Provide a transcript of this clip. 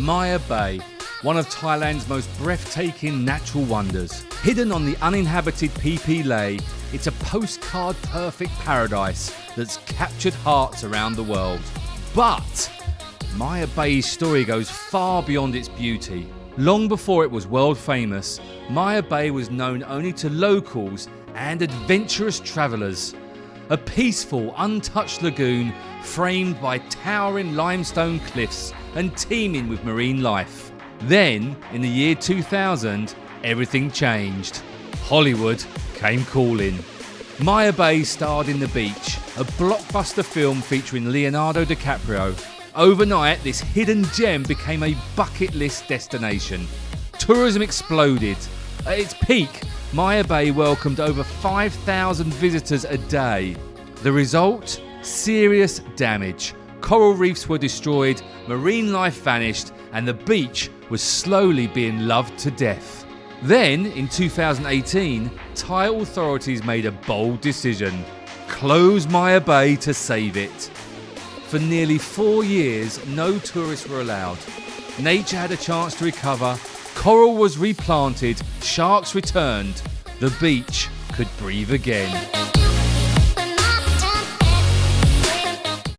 Maya Bay, one of Thailand's most breathtaking natural wonders. Hidden on the uninhabited Phi Phi Leh, it's a postcard-perfect paradise that's captured hearts around the world. But Maya Bay's story goes far beyond its beauty. Long before it was world famous, Maya Bay was known only to locals and adventurous travellers. A peaceful, untouched lagoon framed by towering limestone cliffs and teeming with marine life. Then, in the year 2000, everything changed. Hollywood came calling. Maya Bay starred in The Beach, a blockbuster film featuring Leonardo DiCaprio. Overnight, this hidden gem became a bucket list destination. Tourism exploded. At its peak, Maya Bay welcomed over 5,000 visitors a day. The result? Serious damage. Coral reefs were destroyed, marine life vanished, and the beach was slowly being loved to death. Then, in 2018, Thai authorities made a bold decision: close Maya Bay to save it. For nearly 4 years, no tourists were allowed. Nature had a chance to recover, coral was replanted, sharks returned. The beach could breathe again.